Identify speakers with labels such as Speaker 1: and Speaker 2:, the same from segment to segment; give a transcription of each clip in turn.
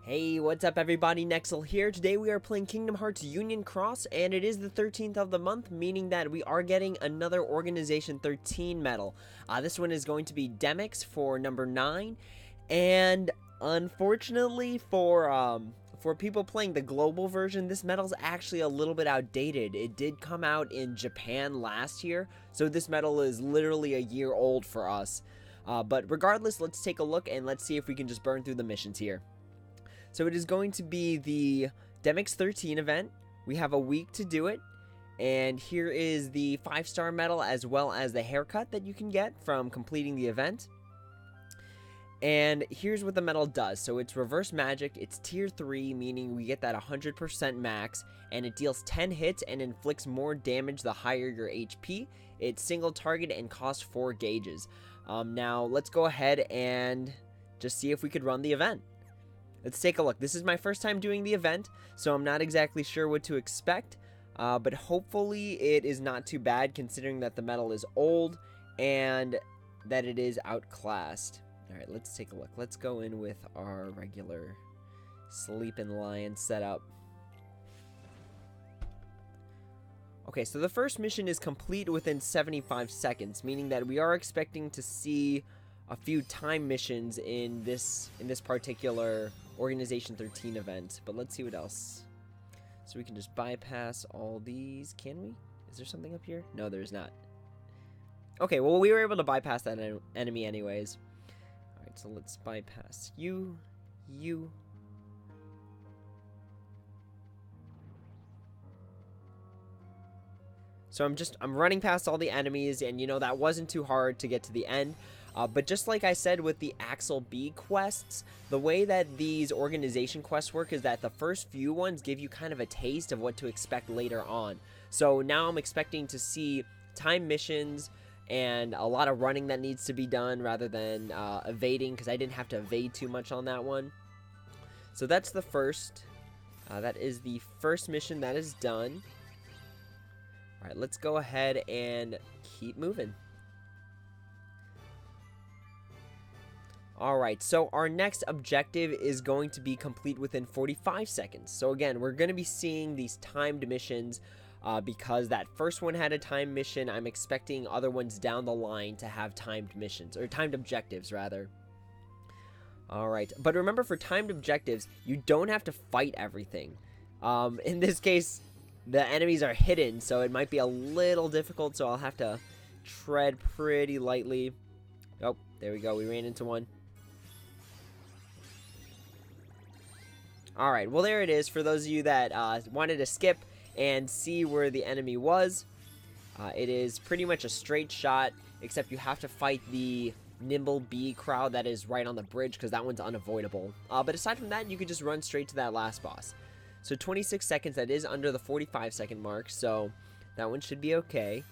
Speaker 1: Hey, what's up everybody, Nexel here. Today we are playing Kingdom Hearts Union Cross, and it is the 13th of the month, meaning that we are getting another Organization 13 medal. This one is going to be Demyx for number 9, and unfortunately for people playing the global version, this medal is actually a little bit outdated. It did come out in Japan last year, so this medal is literally a year old for us. But regardless, let's take a look and let's see if we can just burn through the missions here. So it is going to be the Demyx 13 event. We have a week to do it. And here is the 5-star medal as well as the haircut that you can get from completing the event. And here's what the medal does. So it's reverse magic. It's tier 3, meaning we get that 100% max. And it deals 10 hits and inflicts more damage the higher your HP. It's single target and costs 4 gauges. Now let's go ahead and just see if we could run the event. Let's take a look. This is my first time doing the event, so I'm not exactly sure what to expect, but hopefully it is not too bad considering that the medal is old and that it is outclassed. Alright, let's take a look. Let's go in with our regular Sleeping Lion setup. Okay, so the first mission is complete within 75 seconds, meaning that we are expecting to see a few time missions in this particular Organization 13 event. But let's see what else. So we can just bypass all these. Can we? Is there something up here? No, there's not. Okay, well, we were able to bypass that enemy anyways. Alright, so let's bypass you. So I'm running past all the enemies, and you know, that wasn't too hard to get to the end. But just like I said with the Axel B quests, the way that these organization quests work is that the first few ones give you kind of a taste of what to expect later on. So now I'm expecting to see time missions and a lot of running that needs to be done rather than evading, because I didn't have to evade too much on that one. So that's the first. That is the first mission that is done. Alright, let's go ahead and keep moving. Alright, so our next objective is going to be complete within 45 seconds. So again, we're going to be seeing these timed missions because that first one had a timed mission. I'm expecting other ones down the line to have timed missions, or timed objectives rather. Alright, but remember, for timed objectives, you don't have to fight everything. In this case, the enemies are hidden, so it might be a little difficult, so I'll have to tread pretty lightly. Oh, there we go, we ran into one. Alright, well, there it is. For those of you that wanted to skip and see where the enemy was, it is pretty much a straight shot, except you have to fight the Nimble Bee crowd that is right on the bridge, because that one's unavoidable. But aside from that, you could just run straight to that last boss. So 26 seconds, that is under the 45-second mark, so that one should be okay.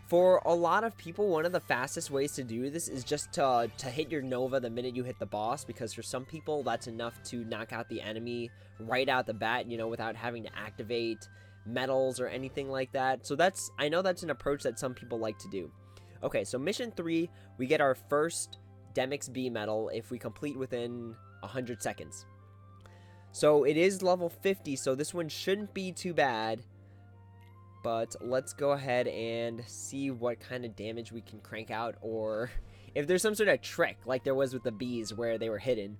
Speaker 1: For a lot of people, one of the fastest ways to do this is just to hit your Nova the minute you hit the boss, because for some people, that's enough to knock out the enemy right out the bat, you know, without having to activate medals or anything like that. So I know that's an approach that some people like to do. Okay, so mission 3, we get our first Demyx B medal if we complete within 100 seconds. So it is level 50, so this one shouldn't be too bad. But let's go ahead and see what kind of damage we can crank out, or if there's some sort of trick like there was with the bees where they were hidden.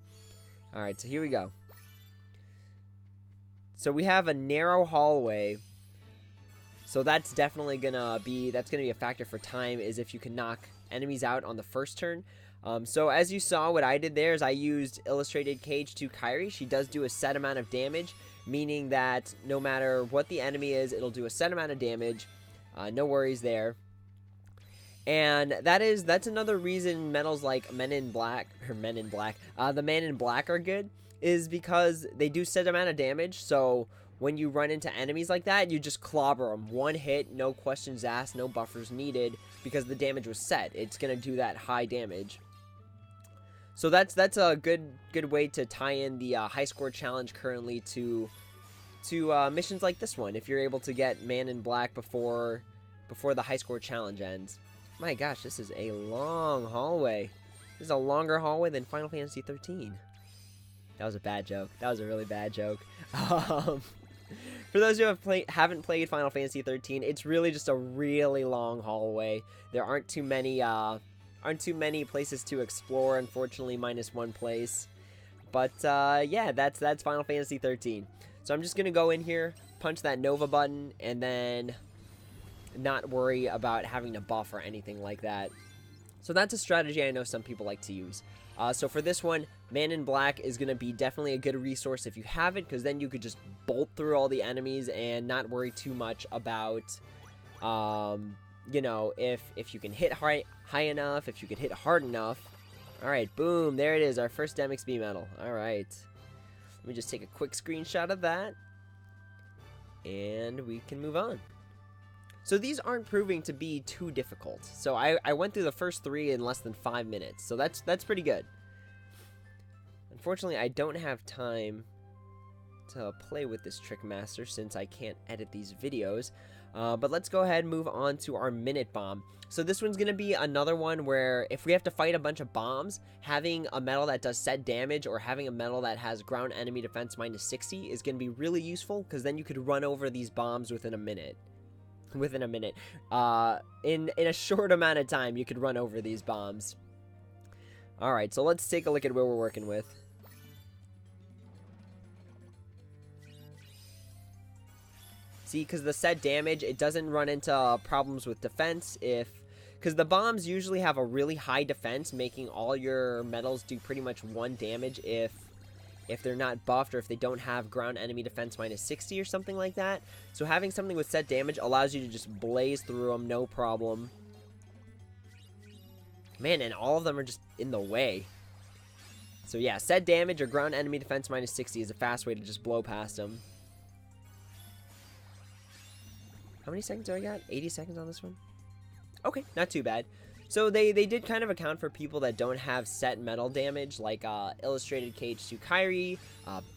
Speaker 1: Alright, so here we go. So we have a narrow hallway. So that's definitely gonna be a factor for time, is if you can knock enemies out on the first turn. So as you saw, what I did there is I used Illustrated KHUX Kairi. She does do a set amount of damage, meaning that no matter what the enemy is, it'll do a set amount of damage. No worries there. And that's another reason medals like the Man in Black are good, is because they do set amount of damage. So when you run into enemies like that, you just clobber them. One hit, no questions asked, no buffers needed, because the damage was set. It's gonna do that high damage. So that's a good way to tie in the high score challenge currently to missions like this one, if you're able to get Man in Black before the high score challenge ends. My gosh, this is a long hallway. This is a longer hallway than Final Fantasy 13. That was a bad joke. That was a really bad joke. For those who haven't played Final Fantasy 13, it's really just a really long hallway. There aren't too many places to explore, unfortunately, minus one place. But yeah, that's Final Fantasy 13. So I'm just gonna go in here, punch that Nova button, and then not worry about having to buff or anything like that. So that's a strategy I know some people like to use. So for this one, Man in Black is going to be definitely a good resource if you have it, because then you could just bolt through all the enemies and not worry too much about, you know, if you can hit high enough, if you can hit hard enough. Alright, boom, there it is, our first Demyx B medal. Alright, let me just take a quick screenshot of that, and we can move on. So these aren't proving to be too difficult. So I went through the first 3 in less than 5 minutes. So that's pretty good. Unfortunately, I don't have time to play with this Trick Master since I can't edit these videos. But let's go ahead and move on to our Minute Bomb. So this one's going to be another one where if we have to fight a bunch of bombs, having a medal that does set damage or having a medal that has ground enemy defense -60 is going to be really useful, because then you could run over these bombs within a minute. In a short amount of time, you could run over these bombs. Alright, so let's take a look at where we're working with. See, because the set damage, it doesn't run into problems with defense because the bombs usually have a really high defense, making all your medals do pretty much 1 damage if they're not buffed, or if they don't have ground enemy defense -60 or something like that. So having something with set damage allows you to just blaze through them, no problem. Man, and all of them are just in the way. So yeah, set damage or ground enemy defense -60 is a fast way to just blow past them. How many seconds do I got? 80 seconds on this one? Okay, not too bad. So they did kind of account for people that don't have set metal damage, like Illustrated KHUX Kairi,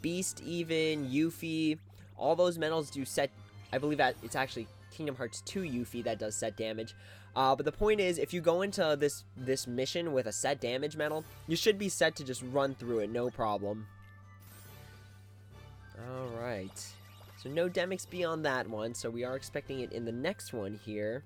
Speaker 1: Beast even, Yuffie. All those medals do set, I believe that it's actually Kingdom Hearts 2 Yuffie that does set damage. But the point is, if you go into this mission with a set damage medal, you should be set to just run through it, no problem. Alright. So no Demyx B on that one, so we are expecting it in the next one here.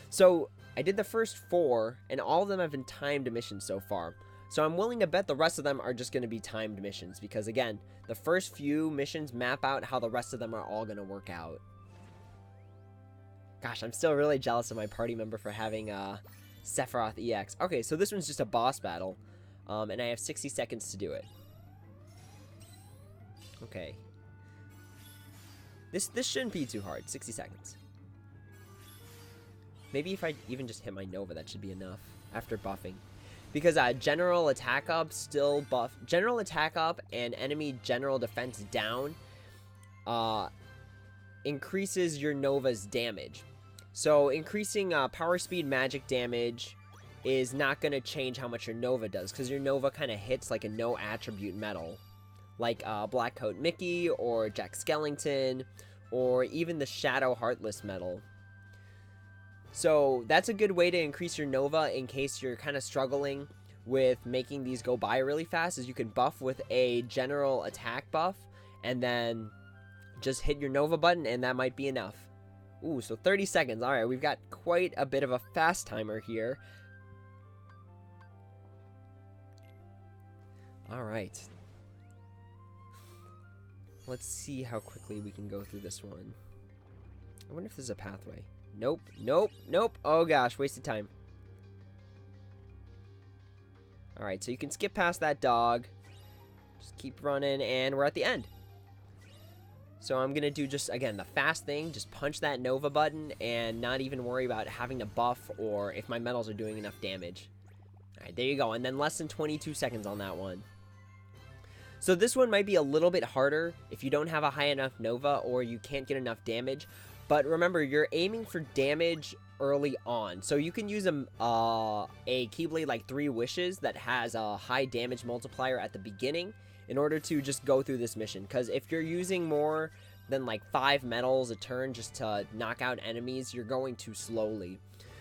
Speaker 1: So I did the first 4, and all of them have been timed missions so far. So I'm willing to bet the rest of them are just going to be timed missions, because again, the first few missions map out how the rest of them are all going to work out. Gosh, I'm still really jealous of my party member for having Sephiroth EX. Okay, so this one's just a boss battle, and I have 60 seconds to do it. Okay. This shouldn't be too hard, 60 seconds. Maybe if I even just hit my Nova, that should be enough after buffing. Because general attack up still buff. General attack up and enemy general defense down increases your Nova's damage. So increasing power speed magic damage is not going to change how much your Nova does, because your Nova kind of hits like a no attribute medal. Like Black Coat Mickey or Jack Skellington or even the Shadow Heartless medal. So that's a good way to increase your Nova in case you're kind of struggling with making these go by really fast, is you can buff with a general attack buff and then just hit your Nova button, and that might be enough. Ooh, so 30 seconds. Alright, we've got quite a bit of a fast timer here. Alright. Let's see how quickly we can go through this one. I wonder if there's a pathway. Nope, nope, nope. Oh gosh, wasted time. Alright, so you can skip past that dog. Just keep running, and we're at the end. So I'm going to do just, again, the fast thing. Just punch that Nova button and not even worry about having to buff or if my medals are doing enough damage. Alright, there you go. And then less than 22 seconds on that one. So this one might be a little bit harder if you don't have a high enough Nova or you can't get enough damage. But remember, you're aiming for damage early on. So you can use a Keyblade like 3 Wishes that has a high damage multiplier at the beginning in order to just go through this mission. Because if you're using more than like 5 medals a turn just to knock out enemies, you're going too slowly.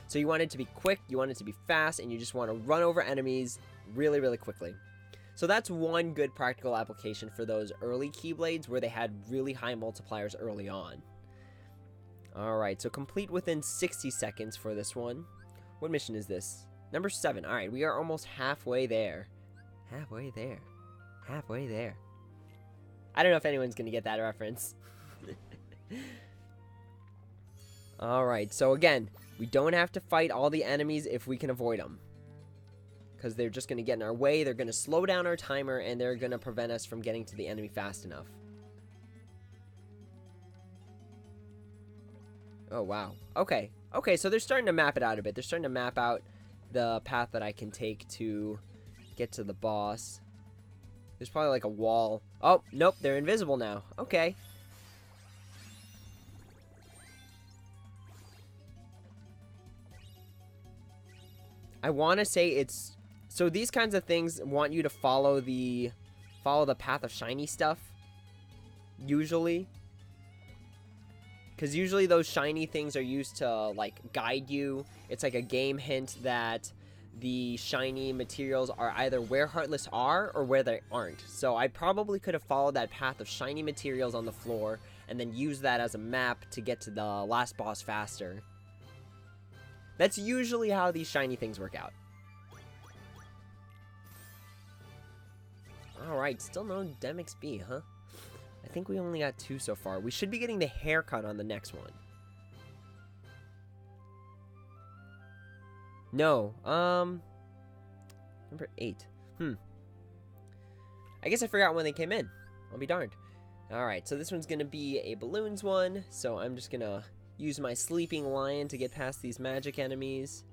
Speaker 1: So you want it to be quick, you want it to be fast, and you just want to run over enemies really, really quickly. So that's one good practical application for those early Keyblades where they had really high multipliers early on. Alright, so complete within 60 seconds for this one. What mission is this? Number 7. Alright, we are almost halfway there. Halfway there. Halfway there. I don't know if anyone's going to get that reference. Alright, so again, we don't have to fight all the enemies if we can avoid them. Because they're just going to get in our way, they're going to slow down our timer, and they're going to prevent us from getting to the enemy fast enough. Oh, wow. Okay. Okay, so they're starting to map it out a bit. They're starting to map out the path that I can take to get to the boss. There's probably like a wall. Oh, nope, they're invisible now. Okay. I want to say it's... So these kinds of things want you to follow the path of shiny stuff. Usually. Because usually those shiny things are used to, like, guide you. It's like a game hint that the shiny materials are either where Heartless are or where they aren't. So I probably could have followed that path of shiny materials on the floor and then used that as a map to get to the last boss faster. That's usually how these shiny things work out. Alright, still no Demyx B, huh? I think we only got 2 so far. We should be getting the haircut on the next one. No, number 8. I guess I forgot when they came in. I'll be darned. Alright, so this one's gonna be a balloons one, so I'm just gonna use my sleeping lion to get past these magic enemies.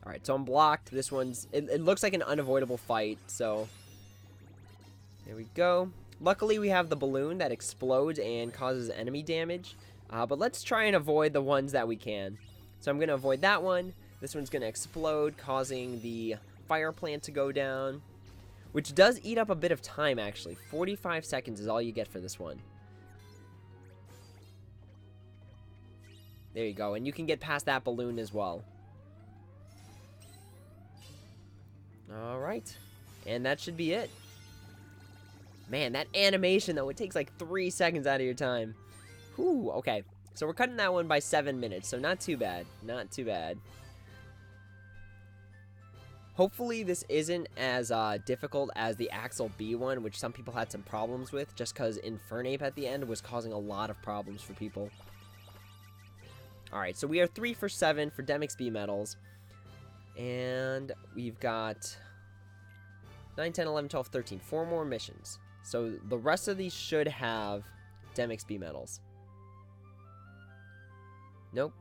Speaker 1: Alright, so I'm blocked. This one's... It looks like an unavoidable fight, so... There we go. Luckily, we have the balloon that explodes and causes enemy damage. But let's try and avoid the ones that we can. So I'm going to avoid that one. This one's going to explode, causing the fire plant to go down. Which does eat up a bit of time, actually. 45 seconds is all you get for this one. There you go. And you can get past that balloon as well. Alright. And that should be it. Man, that animation, though, it takes like 3 seconds out of your time. Whew, okay. So we're cutting that one by 7 minutes, so not too bad. Not too bad. Hopefully this isn't as difficult as the Axel B one, which some people had some problems with, just because Infernape at the end was causing a lot of problems for people. Alright, so we are 3 for 7 for Demyx B medals. And we've got 9, 10, 11, 12, 13. 4 more missions. So the rest of these should have Demyx B medals. Nope.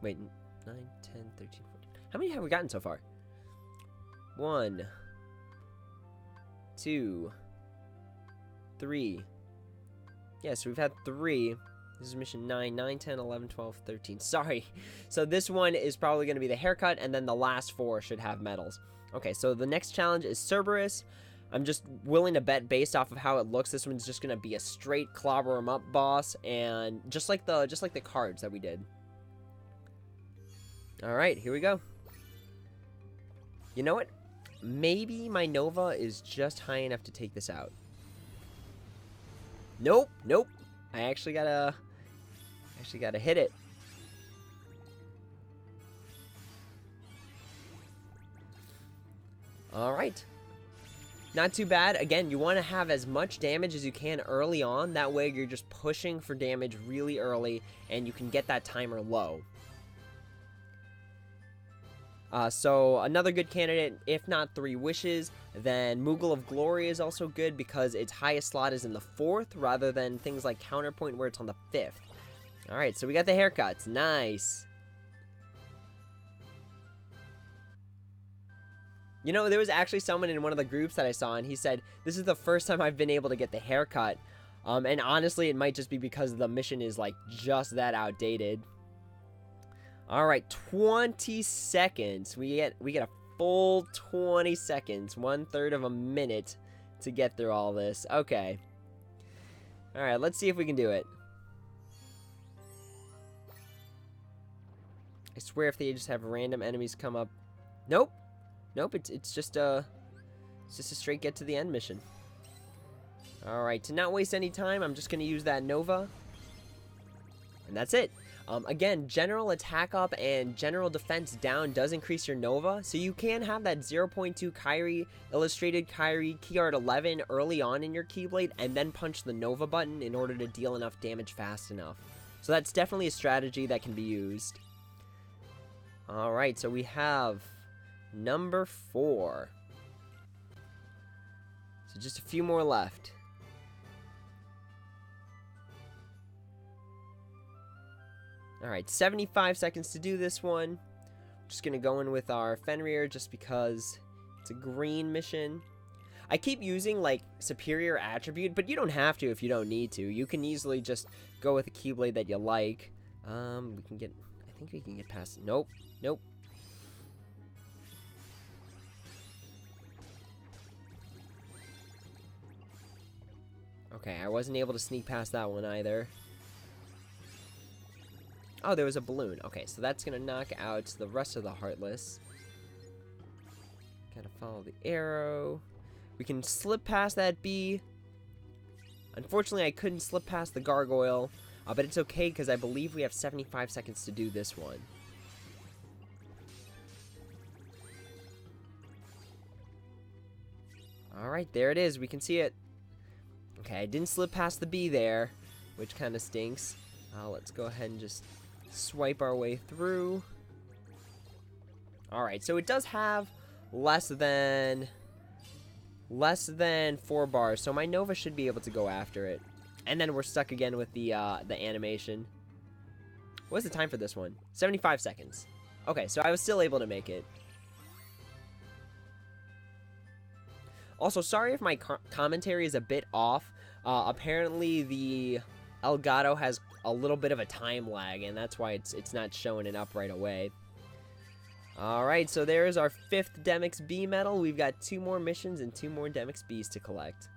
Speaker 1: Wait, 9, 10, 13, 14. How many have we gotten so far? 1, 2, 3. Yeah, so we've had 3. This is mission 9, 9, 10, 11, 12, 13. Sorry. So this one is probably going to be the haircut, and then the last 4 should have medals. Okay, so the next challenge is Cerberus. I'm just willing to bet based off of how it looks, this one's just going to be a straight clobber 'em up boss, and just like the cards that we did. All right, here we go. You know what? Maybe my Nova is just high enough to take this out. Nope, nope. I actually gotta hit it. All right. Not too bad. Again, you want to have as much damage as you can early on. That way you're just pushing for damage really early and you can get that timer low. So another good candidate, if not 3 wishes, then Moogle of Glory is also good because its highest slot is in the 4th rather than things like Counterpoint where it's on the 5th. Alright, so we got the haircuts. Nice. You know, there was actually someone in one of the groups that I saw, and he said, this is the first time I've been able to get the haircut. And honestly, it might just be because the mission is, like, just that outdated. Alright, 20 seconds. We get a full 20 seconds. 1/3 of a minute to get through all this. Okay. Alright, let's see if we can do it. I swear if they just have random enemies come up. Nope. Nope, it's just It's just a straight get to the end mission. Alright, to not waste any time, I'm just going to use that Nova. And that's it. Again, general attack up and general defense down does increase your Nova, so you can have that 0.2 Kyrie, illustrated Kyrie, key art 11 early on in your Keyblade, and then punch the Nova button in order to deal enough damage fast enough. So that's definitely a strategy that can be used. Alright, so we have number 4. So just a few more left. Alright, 75 seconds to do this one. Just gonna go in with our Fenrir just because it's a green mission. I keep using, like, superior attribute, but you don't have to if you don't need to. You can easily just go with a Keyblade that you like. We can get... I think we can get past... Nope. Nope. Okay, I wasn't able to sneak past that one either. Oh, there was a balloon. Okay, so that's going to knock out the rest of the Heartless. Gotta follow the arrow. We can slip past that bee. Unfortunately, I couldn't slip past the gargoyle. But it's okay, because I believe we have 75 seconds to do this one. Alright, there it is. We can see it. Okay, I didn't slip past the bee there, which kind of stinks. Let's go ahead and just swipe our way through. Alright, so it does have less than 4 bars, so my Nova should be able to go after it. And then we're stuck again with the animation. What's the time for this one? 75 seconds. Okay, so I was still able to make it. Also, sorry if my commentary is a bit off. Apparently, the Elgato has a little bit of a time lag, and that's why it's not showing it up right away. Alright, so there's our 5th Demyx B medal. We've got 2 more missions and 2 more Demyx Bs to collect.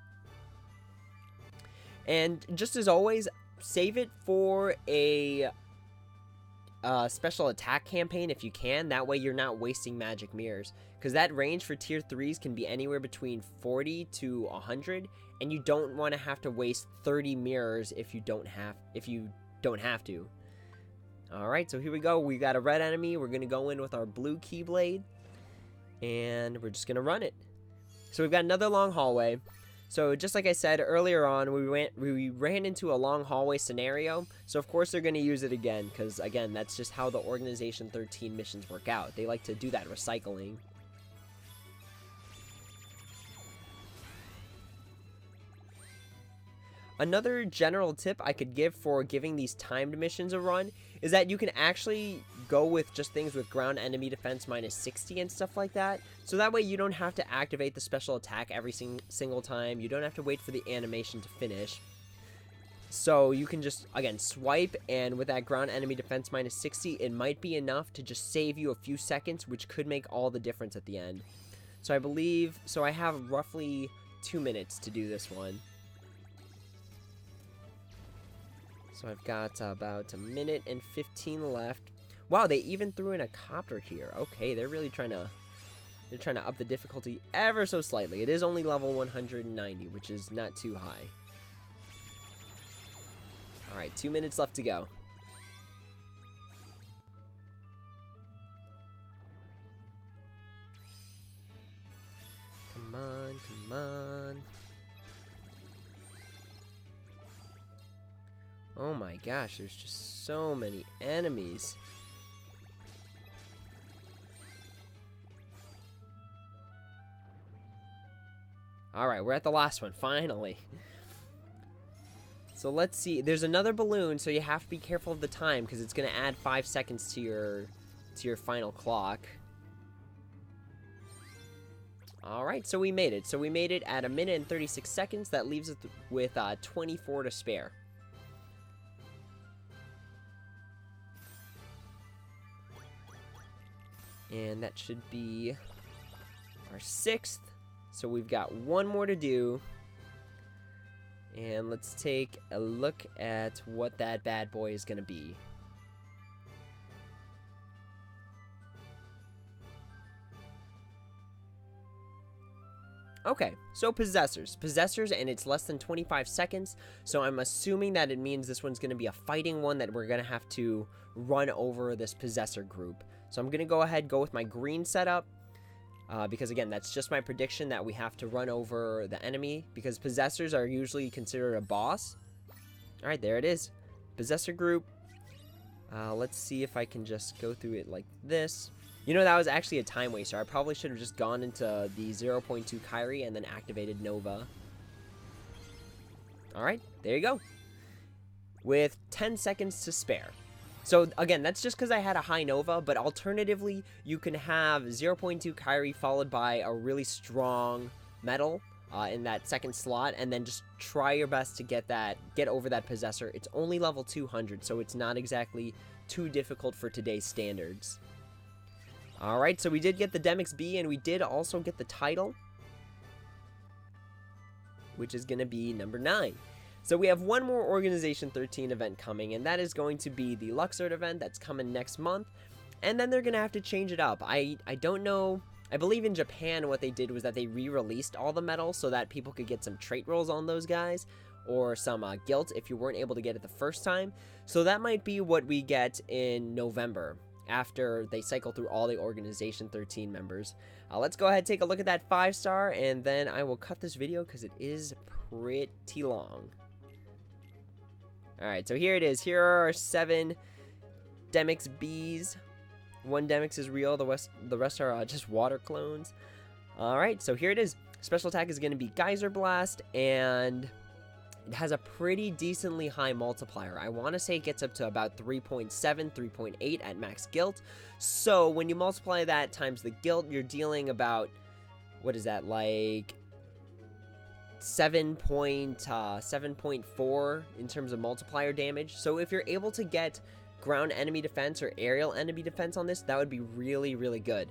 Speaker 1: And just as always, save it for a special attack campaign if you can. That way you're not wasting magic mirrors. Because that range for tier 3s can be anywhere between 40 to 100. And you don't want to have to waste 30 mirrors if you don't have to. Alright, so here we go. We got a red enemy. We're going to go in with our blue Keyblade. And we're just going to run it. So we've got another long hallway. So just like I said earlier on, we ran into a long hallway scenario. So of course they're going to use it again. Because again, that's just how the Organization 13 missions work out. They like to do that recycling. Another general tip I could give for giving these timed missions a run is that you can actually go with just things with ground enemy defense minus 60 and stuff like that. So that way you don't have to activate the special attack every single time. You don't have to wait for the animation to finish. So you can just, again, swipe, and with that ground enemy defense minus 60, it might be enough to just save you a few seconds, which could make all the difference at the end. So I have roughly 2 minutes to do this one. So I've got about 1 minute and 15 left. Wow, they even threw in a copter here. Okay, they're really trying to up the difficulty ever so slightly. It is only level 190, which is not too high. Alright, 2 minutes left to go. Come on, come on. Oh my gosh, there's just so many enemies. Alright, we're at the last one, finally. So let's see. There's another balloon, so you have to be careful of the time, because it's going to add 5 seconds to your final clock. Alright, so we made it. So we made it at 1 minute and 36 seconds. That leaves us with 24 to spare. And that should be our 6th. So we've got 1 more to do. And let's take a look at what that bad boy is going to be. Okay, so Possessors. Possessors, and it's less than 25 seconds, so I'm assuming that it means this one's going to be a fighting one that we're going to have to run over this Possessor group. So I'm going to go ahead, go with my green setup, because again, that's just my prediction that we have to run over the enemy, because Possessors are usually considered a boss. Alright, there it is. Possessor group. Let's see if I can just go through it like this. You know, that was actually a time waster. I probably should have just gone into the 0.2 Kyrie and then activated Nova. Alright, there you go. With 10 seconds to spare. So, again, that's just because I had a high Nova, but alternatively, you can have 0.2 Kyrie followed by a really strong metal in that second slot, and then just try your best to get over that Possessor. It's only level 200, so it's not exactly too difficult for today's standards. Alright, so we did get the Demyx B, and we did also get the title, which is going to be number 9. So we have one more Organization 13 event coming, and that is going to be the Luxord event that's coming next month, and then they're going to have to change it up. I don't know. I believe in Japan what they did was that they re-released all the medals so that people could get some trait rolls on those guys, or some guilt if you weren't able to get it the first time. So that might be what we get in November, after they cycle through all the Organization 13 members. Let's go ahead and take a look at that 5-star, and then I will cut this video because it is pretty long. Alright, so here it is. Here are our 7 Demyx Bs. One Demyx is real, the rest are just water clones. Alright, so here it is. Special attack is going to be Geyser Blast, and it has a pretty decently high multiplier. I want to say it gets up to about 3.7, 3.8 at max guilt. So when you multiply that times the guilt, you're dealing about, what is that, like 7.4 in terms of multiplier damage. So if you're able to get ground enemy defense or aerial enemy defense on this, that would be really, really good.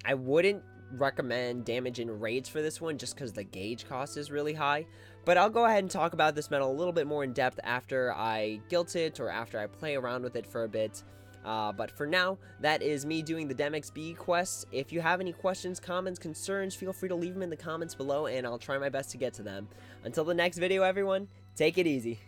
Speaker 1: I wouldn't recommend damage in raids for this one just because the gauge cost is really high, but I'll go ahead and talk about this medal a little bit more in depth after I guilt it or after I play around with it for a bit. But for now, that is me doing the Demyx B quests. If you have any questions, comments, concerns, feel free to leave them in the comments below, and I'll try my best to get to them. Until the next video, everyone, take it easy.